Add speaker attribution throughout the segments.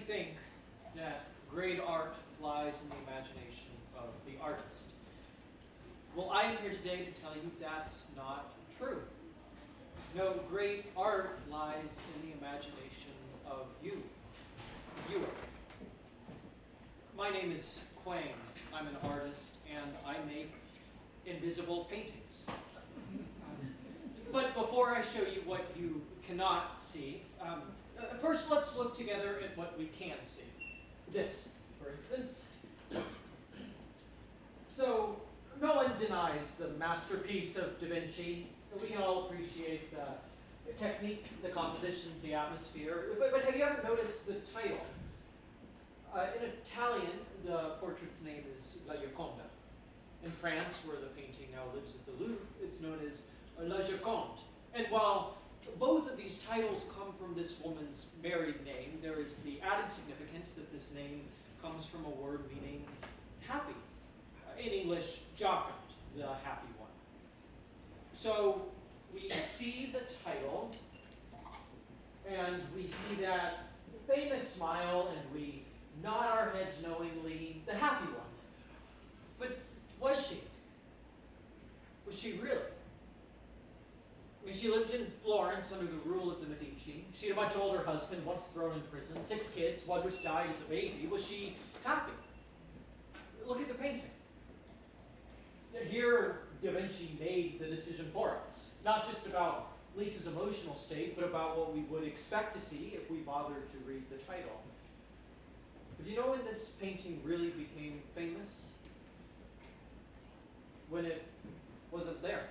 Speaker 1: many think that great art lies in the imagination of the artist. Well, I am here today to tell you that's not true. No, great art lies in the imagination of you, the viewer. My name is Quang. I'm an artist, and I make invisible paintings. But before I show you what you cannot see, first let's look together at what we can see. This, for instance. So, no one denies the masterpiece of Da Vinci. We can all appreciate the technique, the composition, the atmosphere. But have you ever noticed the title? In Italian, the portrait's name is La Gioconda. In France, where the painting now lives at the Louvre, it's known as La Joconde. And while both of these titles come from this woman's married name, there is the added significance that this name comes from a word meaning happy. In English, Jocund, the happy one. So we see the title, and we see that famous smile, and we nod our heads knowingly, the happy one. But was she? Was she really? I mean, she lived in Florence under the rule of the Medici. She had a much older husband, once thrown in prison, 6 kids, one which died as a baby. Was she happy? Look at the painting. Here, Da Vinci made the decision for us. Not just about Lisa's emotional state, but about what we would expect to see if we bothered to read the title. But do you know when this painting really became famous? When it wasn't there.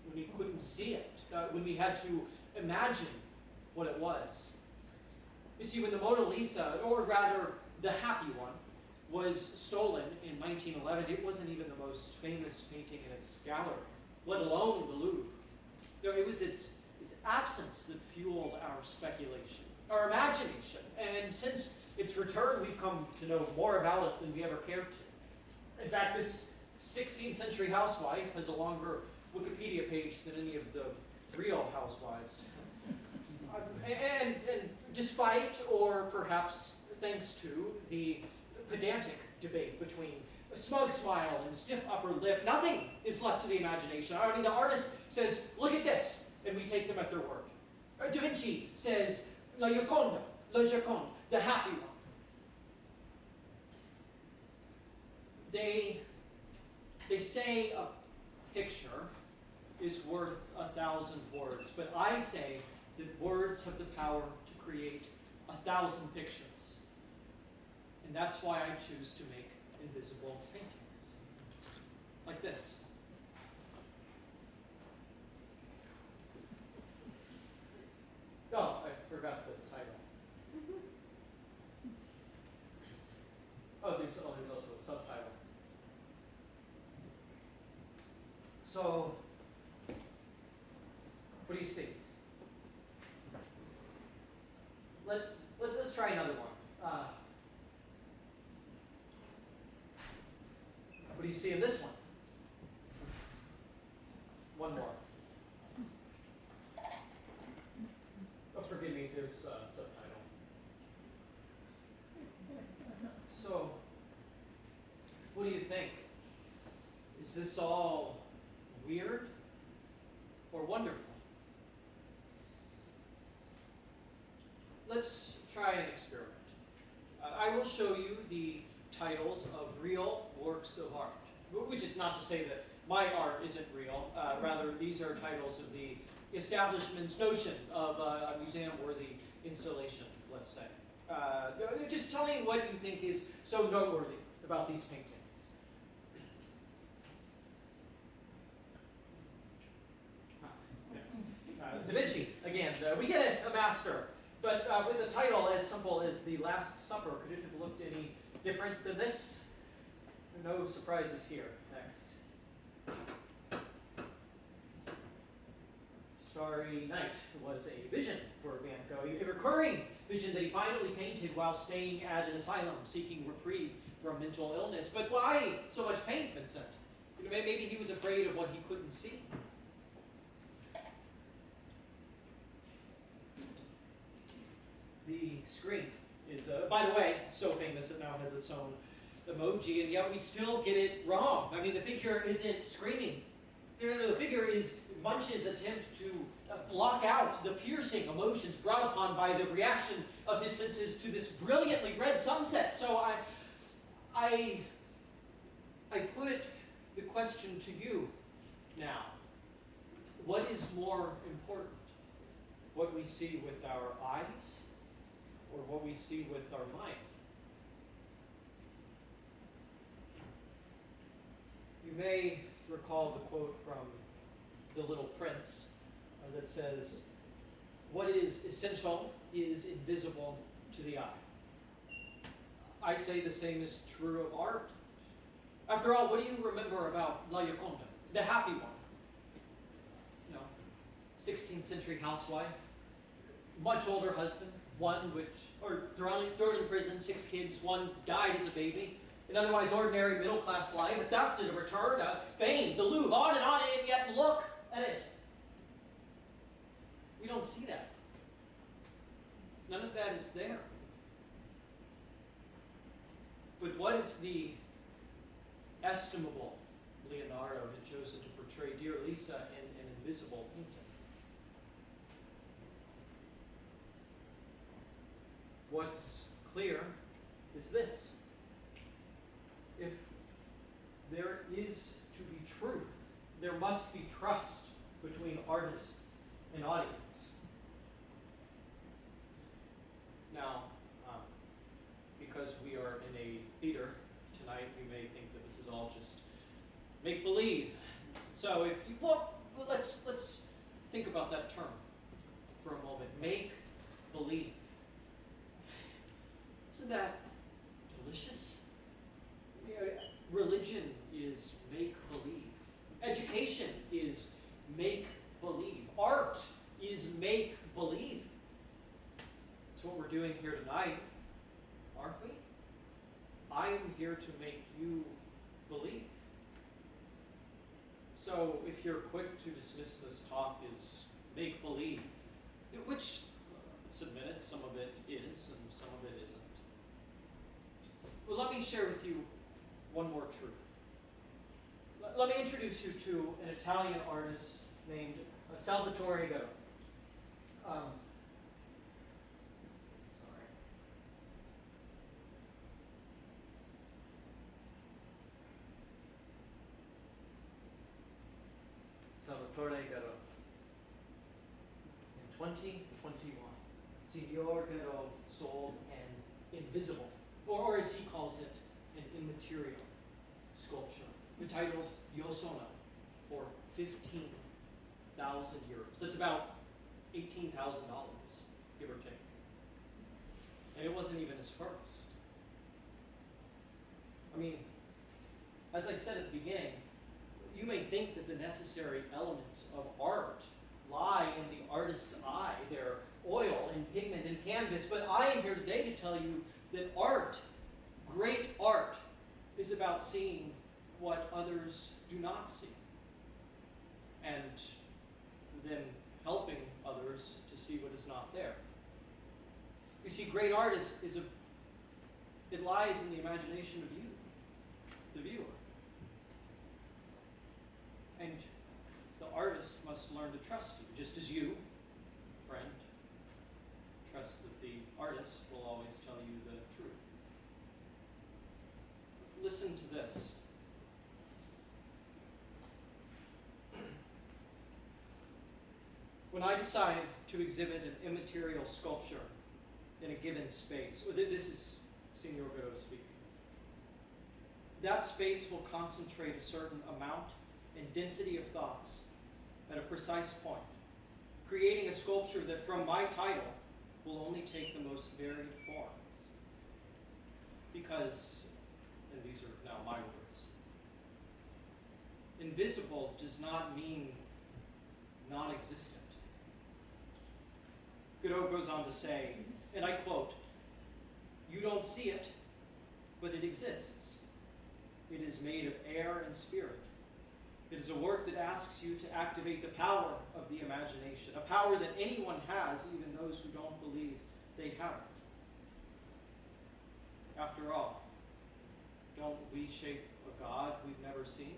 Speaker 1: When we couldn't see it. When we had to imagine what it was. You see, when the Mona Lisa, or rather the happy one, was stolen in 1911, it wasn't even the most famous painting in its gallery, let alone the Louvre. No, it was its absence that fueled our speculation, our imagination. And since its return, we've come to know more about it than we ever cared to. In fact, this 16th century housewife has a longer Wikipedia page than any of the real housewives. And despite, or perhaps thanks to, the pedantic debate between a smug smile and stiff upper lip, nothing is left to the imagination. I mean, the artist says, look at this, and we take them at their word. Da Vinci says, La Gioconda, La Joconde, the happy one. They say a picture is worth 1,000 words, but I say that words have the power to create 1,000 pictures. And that's why I choose to make invisible paintings. Like this. Oh, I forgot the title. Oh, there's also a subtitle. So, what do you see? Let's try another one. What do you see in this one? One more. Oh, forgive me, there's a subtitle. So, what do you think? Is this all weird or wonderful? Let's try an experiment. I will show you the titles of real works of art, which is not to say that my art isn't real. Rather, these are titles of the establishment's notion of a museum-worthy installation, let's say. Just tell me what you think is so noteworthy about these paintings. Yes. Da Vinci, again, we get a master. But with a title as simple as The Last Supper, could it have looked any different than this? No surprises here. Next. Starry Night was a vision for Van Gogh, a recurring vision that he finally painted while staying at an asylum, seeking reprieve from mental illness. But why so much pain, Vincent? Maybe he was afraid of what he couldn't see. The screen is by the way, so famous it now has its own emoji, and yet we still get it wrong. I mean, the figure isn't screaming. The figure is Munch's attempt to block out the piercing emotions brought upon by the reaction of his senses to this brilliantly red sunset. So I put the question to you now. What is more important? What we see with our eyes or what we see with our mind? You may recall the quote from The Little Prince that says, "What is essential is invisible to the eye." I say the same is true of art. After all, what do you remember about La Gioconda, the happy one? 16th century housewife, much older husband, thrown in prison, 6 kids, one died as a baby, an otherwise ordinary middle-class life, a theft and a return, a fame, the Louvre, on, and yet look at it. We don't see that. None of that is there. But what if the estimable Leonardo had chosen to portray dear Lisa in an invisible painting? What's clear is this. If there is to be truth, there must be trust between artist and audience. Now, because we are in a theater tonight, we may think that this is all just make-believe. So let's think about that term for a moment. Make-believe. Isn't that delicious? Religion is make-believe. Education is make-believe. Art is make-believe. That's what we're doing here tonight, aren't we? I am here to make you believe. So if you're quick to dismiss this talk as make-believe, which, let's admit it, some of it is and some of it isn't. Well, let me share with you one more truth. Let me introduce you to an Italian artist named Salvatore Garo. Salvatore Garo. In 2021, Signor Garo sold an invisible, or as he calls it, an immaterial sculpture entitled Io Sono for 15,000 euros. That's about $18,000, give or take. And it wasn't even his first. I mean, as I said at the beginning, you may think that the necessary elements of art lie in the artist's eye, their oil and pigment and canvas, but I am here today to tell you that art, great art, is about seeing what others do not see, and then helping others to see what is not there. You see, great art it lies in the imagination of you, the viewer. And the artist must learn to trust you, just as you, friend, trust that the artist will always tell you the truth. Listen to this. When I decide to exhibit an immaterial sculpture in a given space, this is Signor Garo speaking, that space will concentrate a certain amount and density of thoughts at a precise point, creating a sculpture that from my title will only take the most varied forms. Because, and these are now my words, invisible does not mean non-existent. Godot goes on to say, and I quote, "You don't see it, but it exists. It is made of air and spirit. It is a work that asks you to activate the power of the imagination, a power that anyone has, even those who don't believe they have it." After all, don't we shape a God we've never seen?